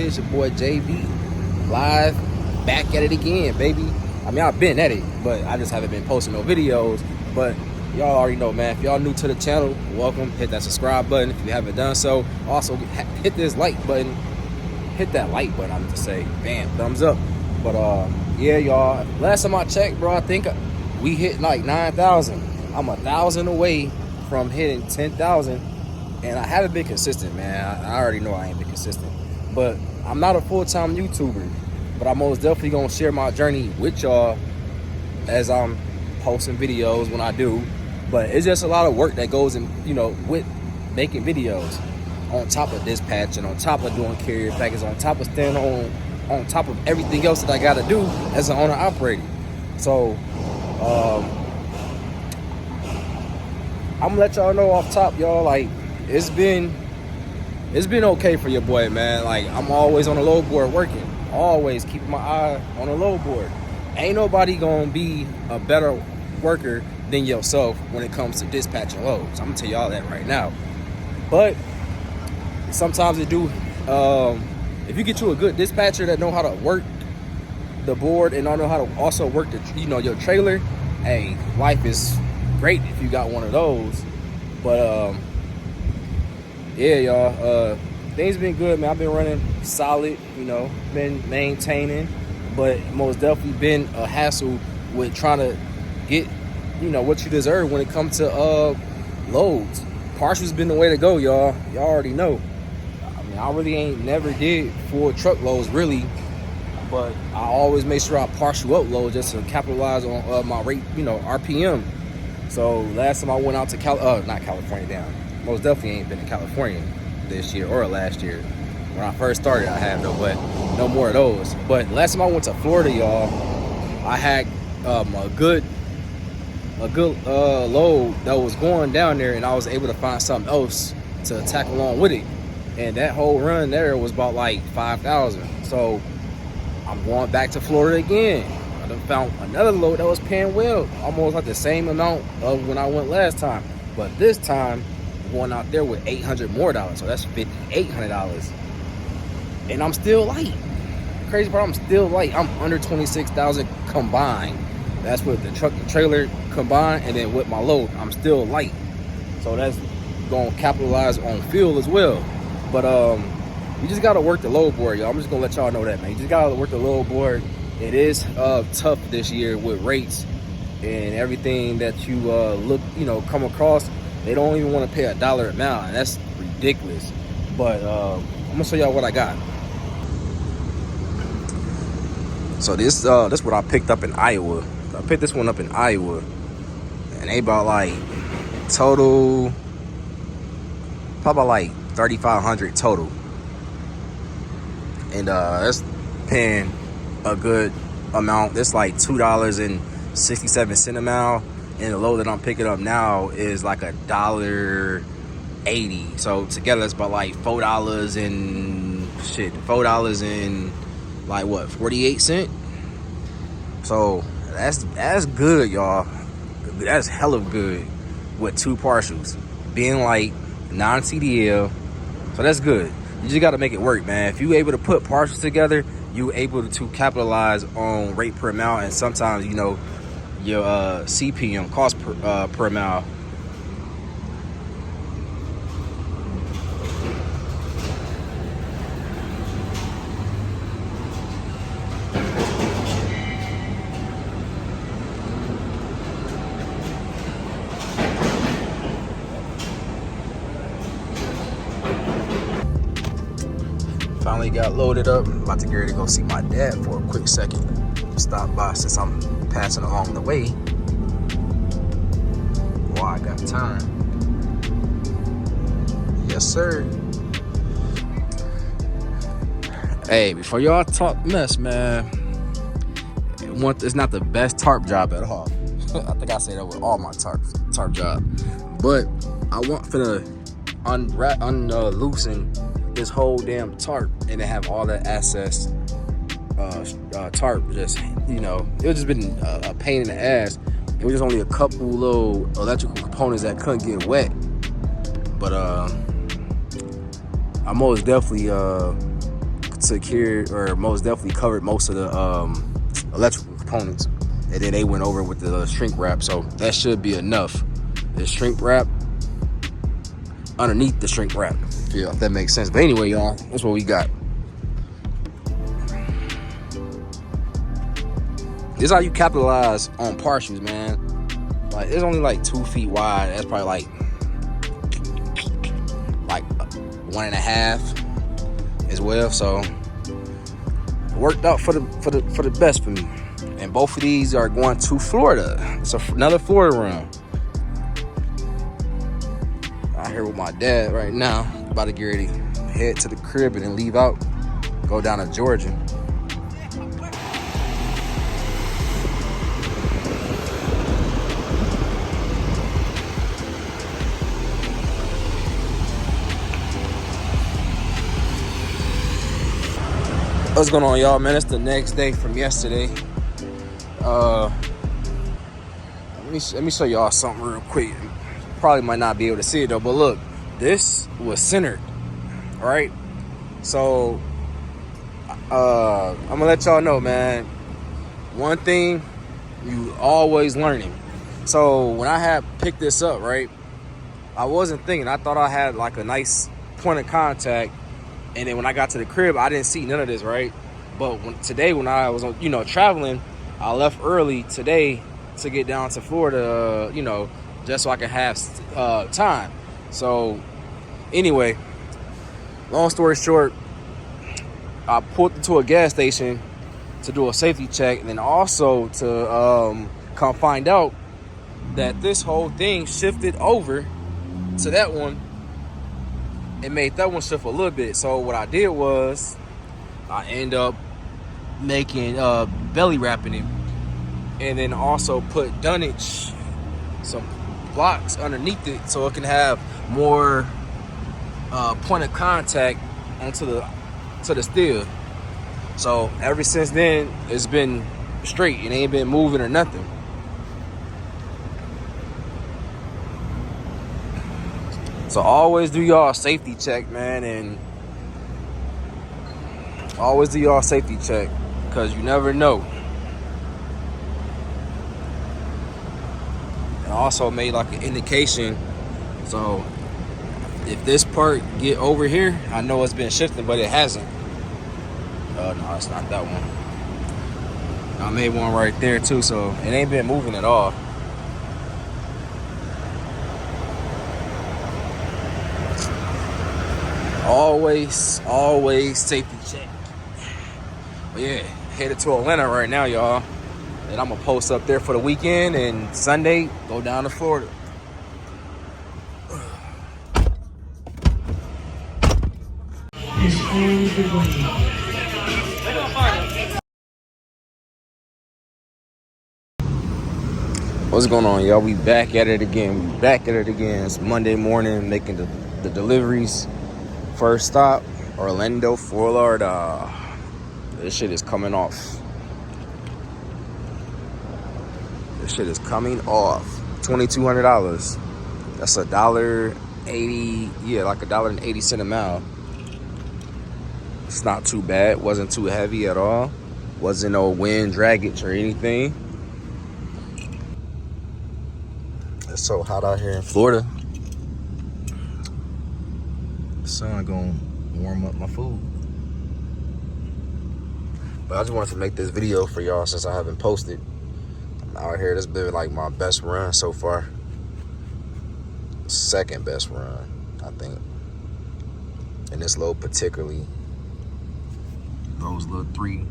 is? Your boy JB, live, back at it again, baby. I mean, I've been at it, but I just haven't been posting no videos. But y'all already know, man. If y'all new to the channel, welcome. Hit that subscribe button if you haven't done so. Also, hit this like button. Hit that like button, I'm to say. Bam, thumbs up. But yeah, y'all. Last time I checked, bro, I think we hit like 9,000. I'm 1,000 away from hitting 10,000, and I haven't been consistent, man. I already know I ain't been consistent, but I'm not a full-time YouTuber. But I'm most definitely gonna share my journey with y'all as I'm posting videos when I do. But it's just a lot of work that goes in, you know, with making videos, on top of dispatching, on top of doing carrier packets, on top of staying on top of everything else that I gotta do as an owner operator. So I'm gonna let y'all know off top, y'all, like it's been okay for your boy, man. Like, I'm always on the load board working, always keeping my eye on the load board. Ain't nobody gonna be a better worker than yourself when it comes to dispatching loads. I'm gonna tell y'all that right now. But sometimes it do, if you get you a good dispatcher that know how to work the board and know how to also work the, you know, your trailer, hey, life is great if you got one of those. But yeah, y'all, things been good, man. I've been running solid, you know, been maintaining, but most definitely been a hassle with trying to get, you know, what you deserve when it comes to loads. Partial's been the way to go, y'all. Y'all already know. I mean, I really ain't never did full truckloads, really, but I always make sure I partial up loads just to capitalize on my rate, you know, RPM. So last time I went out to not California, down. Most definitely ain't been in California this year or last year. When I first started, I have though, but no more of those. But last time I went to Florida, y'all, I had a good load that was going down there, and I was able to find something else to tack along with it. And that whole run there was about like 5,000. So I'm going back to Florida again. I done found another load that was paying well, almost like the same amount of when I went last time. But this time, I'm going out there with $800 more. So that's $5,800. And I'm still light. Crazy part, I'm still light. I'm under 26,000 combined. That's with the truck and trailer combined, and then with my load, I'm still light. So that's gonna capitalize on fuel as well. But you just gotta work the load board, y'all. I'm just gonna let y'all know that, man. You just gotta work the load board. It is tough this year with rates and everything that you come across. They don't even want to pay $1 a mile, and that's ridiculous. But I'm gonna show y'all what I got. So this what I picked up in Iowa. I picked this one up in Iowa, and they bought like total, probably like 3,500 total, and that's paying a good amount. It's like $2.67 a mile, and the load that I'm picking up now is like $1.80. So together it's about like $4 and like what, 48 cents. So that's good, y'all. That's hella good with two partials, being like non-CDL. So that's good. You just got to make it work, man. If you able to put partials together, you able to capitalize on rate per mile, and sometimes, you know, your CPM, cost per mile. Finally got loaded up. I'm about to get ready to go see my dad for a quick second. Stop by since I'm passing along the way while I got time. Yes, sir. Hey, before y'all talk mess, man, it's not the best tarp job at all. I think I say that with all my tarp job. But I want for the loosen this whole damn tarp and then have all that access tarp. Just, you know, it was just been a pain in the ass. It was just only a couple little electrical components that couldn't get wet. But I most definitely took care, or most definitely covered most of the electrical components, and then they went over with the shrink wrap. So that should be enough. The shrink wrap underneath the shrink wrap, yeah, if that makes sense. But anyway, y'all, that's what we got. This is how you capitalize on partials, man. Like, it's only like 2 feet wide. That's probably like 1.5 as well. So it worked out for the best for me. And both of these are going to Florida. It's another Florida run. I'm here with my dad right now. About to get ready to head to the crib and then leave out. Go down to Georgia. What's going on, y'all, man? It's the next day from yesterday. Let me show y'all something real quick. Probably might not be able to see it though, but look, this was centered, all right? So I'm gonna let y'all know, man, one thing you always learning. So when I had picked this up, right, I wasn't thinking. I thought I had like a nice point of contact. And then when I got to the crib, I didn't see none of this, right? But today when I was, traveling, I left early today to get down to Florida, just so I can have time. So anyway, long story short, I pulled into a gas station to do a safety check, and then also to come find out that this whole thing shifted over to that one. It made that one shift a little bit. So what I did was I end up making belly wrapping it, and then also put dunnage, some blocks underneath it, so it can have more point of contact onto the steel. So ever since then, it's been straight. It ain't been moving or nothing. So always do y'all safety check, man, and always do y'all safety check, because you never know. And also made like an indication. So if this part get over here, I know it's been shifting, but it hasn't. No, it's not that one. I made one right there too, so it ain't been moving at all. Always safety check. But yeah, headed to Atlanta right now, y'all. And I'm gonna post up there for the weekend, and Sunday go down to Florida. What's going on, y'all? We back at it again. It's Monday morning, making the deliveries. First stop, Orlando, Florida. This shit is coming off. $2,200. That's $1.80. Yeah, like $1.80 a mile. It's not too bad. Wasn't too heavy at all. Wasn't no wind draggage or anything. It's so hot out here in Florida. The sun gonna warm up my food. But I just wanted to make this video for y'all since I haven't posted. I'm out here. This has been like my best run so far. Second best run, I think. And this load particularly. Those little 3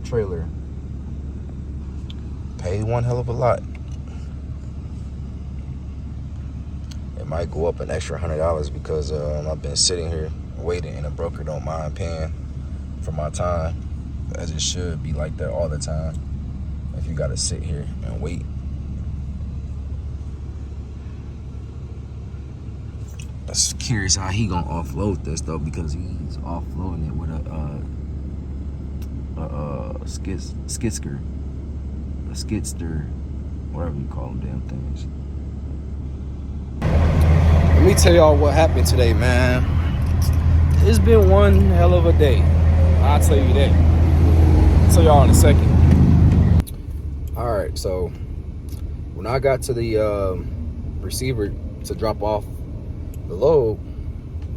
trailer. Paid one hell of a lot. It might go up an extra $100 because I've been sitting here waiting, and a broker don't mind paying for my time, as it should be like that all the time if you gotta sit here and wait. I'm curious how he gonna offload this though, because he's offloading it with a skidster, whatever you call them damn things. Let me tell y'all what happened today, man. It's been one hell of a day. I'll tell you that. I'll tell y'all in a second. All right, so when I got to the receiver to drop off the load,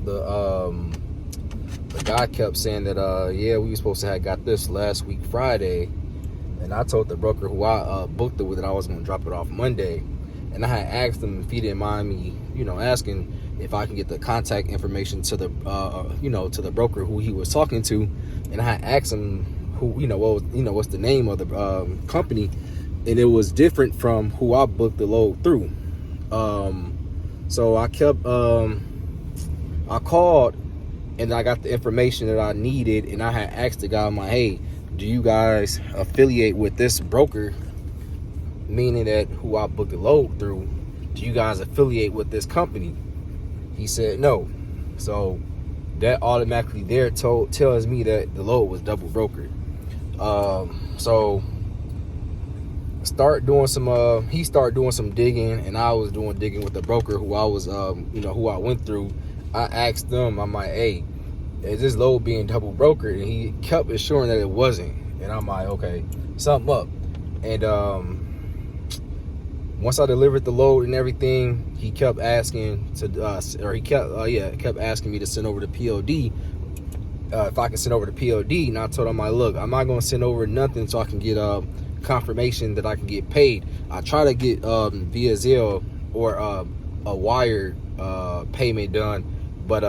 the guy kept saying that yeah, we were supposed to have got this last week Friday, and I told the broker who I booked it with that I was going to drop it off Monday, and I had asked him if he didn't mind me, you know, asking if I can get the contact information to the you know, to the broker who he was talking to, and I had asked him who, you know, what was, you know, what's the name of the company, and it was different from who I booked the load through. So I kept I called and I got the information that I needed, and I had asked the guy, I'm like, hey, do you guys affiliate with this broker, meaning that who I booked the load through, do you guys affiliate with this company? He said no. So that automatically there tells me that the load was double brokered. So start doing some he started doing some digging, and I was doing digging with the broker who I was you know, who I went through. I asked them, I'm like, hey, is this load being double brokered? And he kept assuring that it wasn't, and I'm like, okay, something up. And once I delivered the load and everything, he kept asking to or he kept asking me to send over the POD, if I can send over the POD. And I told him, like, look, I'm not going to send over nothing so I can get confirmation that I can get paid. I try to get via Zelle or a wire payment done, but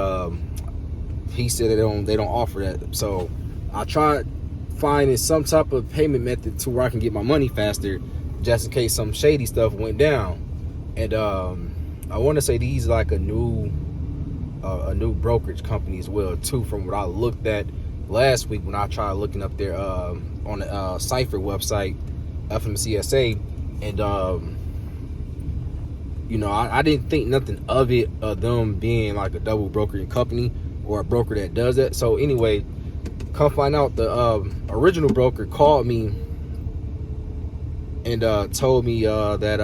he said they don't offer that. So I tried finding some type of payment method to where I can get my money faster, just in case some shady stuff went down. And I want to say these are like a new brokerage company as well too, from what I looked at last week when I tried looking up there on the Cypher website, FMCSA. And you know, I didn't think nothing of it, of them being like a double brokering company or a broker that does that. So anyway, come find out the original broker called me and told me that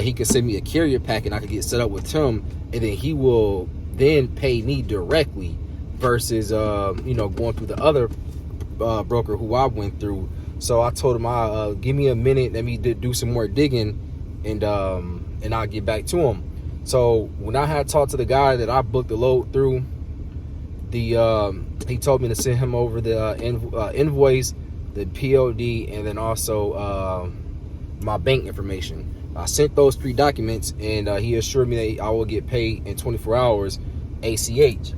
he could send me a carrier pack and I could get set up with him, and then he will then pay me directly versus you know, going through the other broker who I went through. So I told him, give me a minute, let me do some more digging, and I'll get back to him. So when I had talked to the guy that I booked the load through, he told me to send him over the invoice, the POD, and then also my bank information. I sent those 3 documents, and he assured me that I will get paid in 24 hours ACH.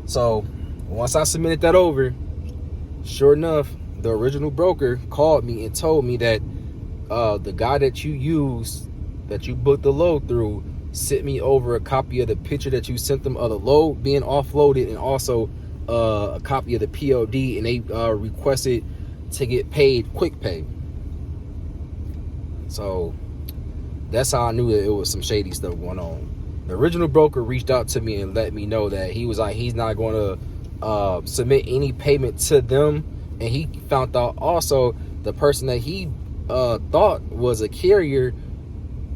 So once I submitted that over, sure enough, the original broker called me and told me that the guy that you used, that you booked the load through, sent me over a copy of the picture that you sent them of the load being offloaded, and also a copy of the POD, and they requested to get paid quick pay. So that's how I knew that it was some shady stuff going on. The original broker reached out to me and let me know that he was like, he's not going to submit any payment to them, and he found out also the person that he thought was a carrier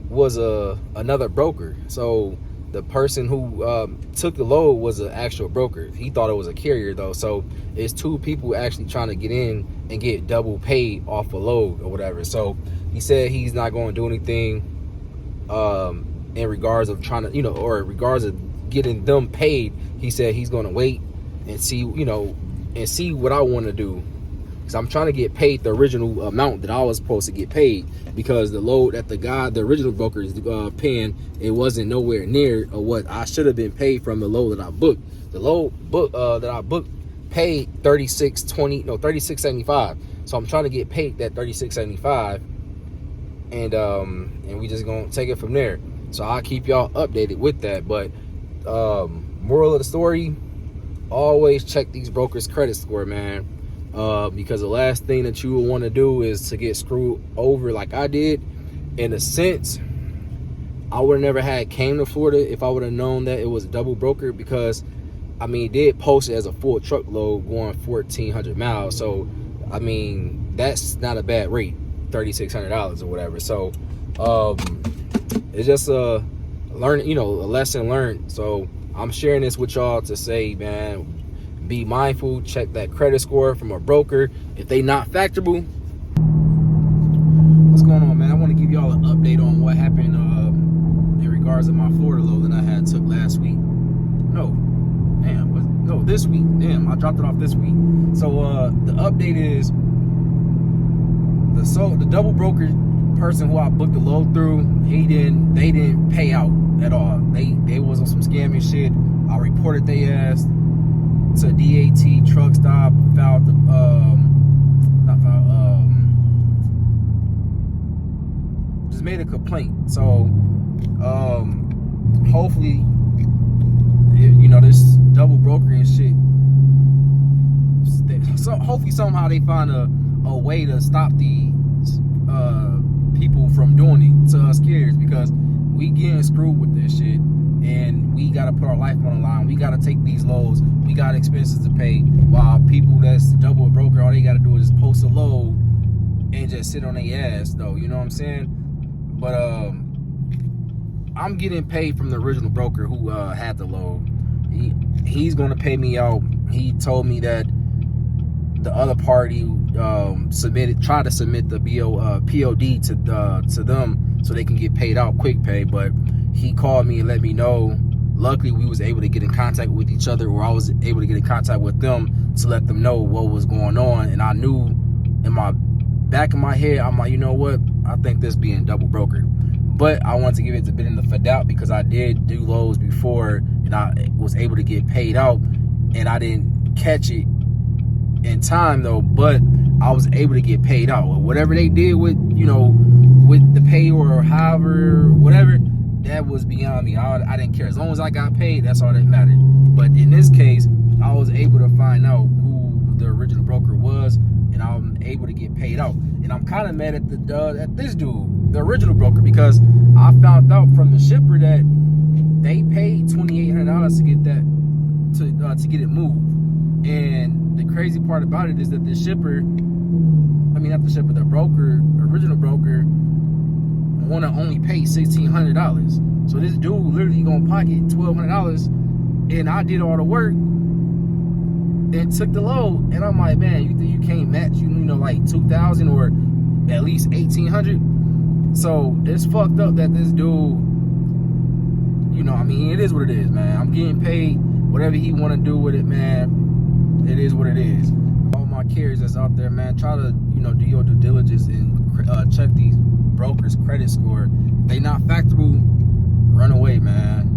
was another broker. So the person who took the load was an actual broker. He thought it was a carrier though. So it's 2 people actually trying to get in and get double paid off a load or whatever. So he said he's not going to do anything in regards of trying to, you know, or in regards of getting them paid. He said he's going to wait and see, you know, and see what I want to do. Because I'm trying to get paid the original amount that I was supposed to get paid, because the load that the original broker is paying, it wasn't nowhere near what I should have been paid from the load that I booked. The load that I booked paid $36.75. So I'm trying to get paid that $36.75, and we just gonna take it from there. So I'll keep y'all updated with that. But moral of the story, always check these brokers' credit score, man. Because the last thing that you would want to do is to get screwed over like I did. In a sense, I would have never came to Florida if I would have known that it was a double broker, because I mean, it did post it as a full truckload going 1,400 miles. So I mean, that's not a bad rate, $3,600 or whatever. So it's just a lesson learned. So I'm sharing this with y'all to say, man, be mindful, check that credit score from a broker. If they not factorable, what's going on, man? I want to give y'all an update on what happened in regards to my Florida load that I had took last week. This week. Damn, I dropped it off this week. So the update is the double broker person who I booked the load through, they didn't pay out at all. They was on some scamming shit. I reported they ass to DAT truck stop, filed the just made a complaint. So hopefully, you know, this double brokering shit, so hopefully somehow they find a way to stop these people from doing it to us carriers, because we getting screwed with this shit and we gotta put our life on the line. We gotta take these loads, we got expenses to pay, while people that's double broker, all they gotta do is just post a load and just sit on their ass though, you know what I'm saying? But I'm getting paid from the original broker who had the load. He's gonna pay me out. He told me that the other party tried to submit the POD to them so they can get paid out quick pay, but he called me and let me know. Luckily, we was able to get in contact with each other, or I was able to get in contact with them to let them know what was going on. And I knew in my back of my head, I'm like, you know what? I think this being double brokered. But I wanted to give it the benefit of doubt because I did do loads before and I was able to get paid out, and I didn't catch it in time though, but I was able to get paid out. Whatever they did with, you know, with the pay or however, whatever, that was beyond me. I didn't care. As long as I got paid, that's all that mattered. But in this case, I was able to find out who the original broker was, and I'm able to get paid out. And I'm kind of mad at this dude, the original broker, because I found out from the shipper that they paid $2,800 to get that to get it moved. And the crazy part about it is that the shipper, the broker, original broker, want to only pay $1,600. So this dude literally gonna pocket $1,200, and I did all the work and took the load. And I'm like, man, you think you can't match, you know, like $2,000 or at least $1,800? So it's fucked up that this dude, you know, I mean, it is what it is, man. I'm getting paid. Whatever he want to do with it, man, it is what it is. All my carriers that's out there, man, try to, you know, do your due diligence and check these brokers' credit score. If they not factorable, run away, man.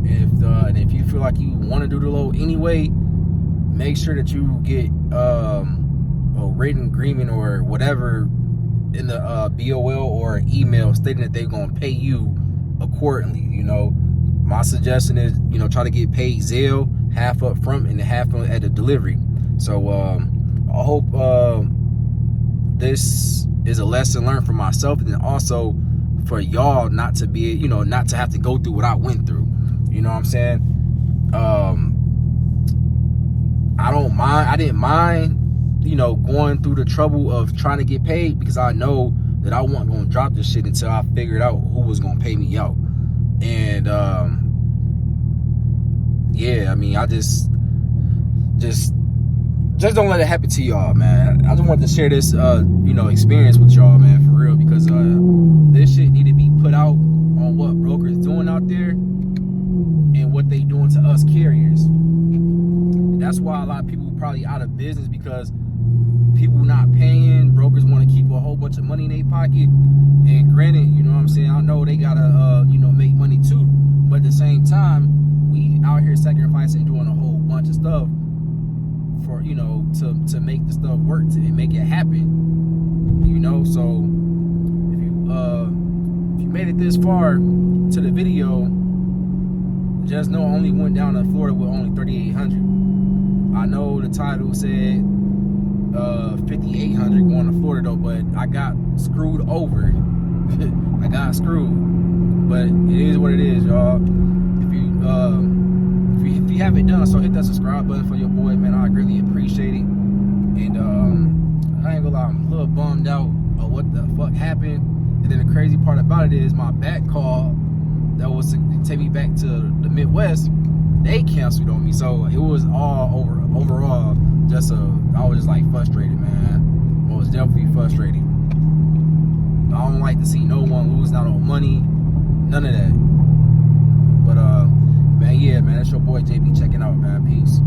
And if you feel like you want to do the load anyway, make sure that you get a written agreement or whatever in the BOL or email stating that they're gonna pay you accordingly. You know, my suggestion is, you know, try to get paid Zelle, half up front and half at the delivery. So I hope this is a lesson learned for myself, and then also for y'all not to be, you know, not to have to go through what I went through. You know what I'm saying? I didn't mind, you know, going through the trouble of trying to get paid, because I know that I wasn't gonna drop this shit until I figured out who was gonna pay me out. And yeah, I mean, I just don't let it happen to y'all, man. I just wanted to share this you know, experience with y'all, man, for real, because this shit need to be put out on what brokers doing out there and what they doing to us carriers. And that's why a lot of people probably out of business, because people not paying. Brokers want to keep a whole bunch of money in their pocket. And granted, you know what I'm saying, I know they gotta you know, make money too, but at the same time, we out here sacrificing and doing a whole bunch of stuff for, you know, to make the stuff work and make it happen, you know. So if you made it this far to the video, just know I only went down to Florida with only 3,800. I know the title said 5,800 going to Florida though, but I got screwed over. I got screwed, but it is what it is, y'all. If you haven't done so, hit that subscribe button for your boy, man. I greatly appreciate it. And I ain't gonna lie, I'm a little bummed out of what the fuck happened. And then the crazy part about it is my back call that was to take me back to the Midwest. they canceled on me. So it was all overall just I was just like frustrated, man. I was definitely frustrated. I don't like to see no one losing out on money, none of that. But man, yeah, man, that's your boy JB checking out, man. Peace.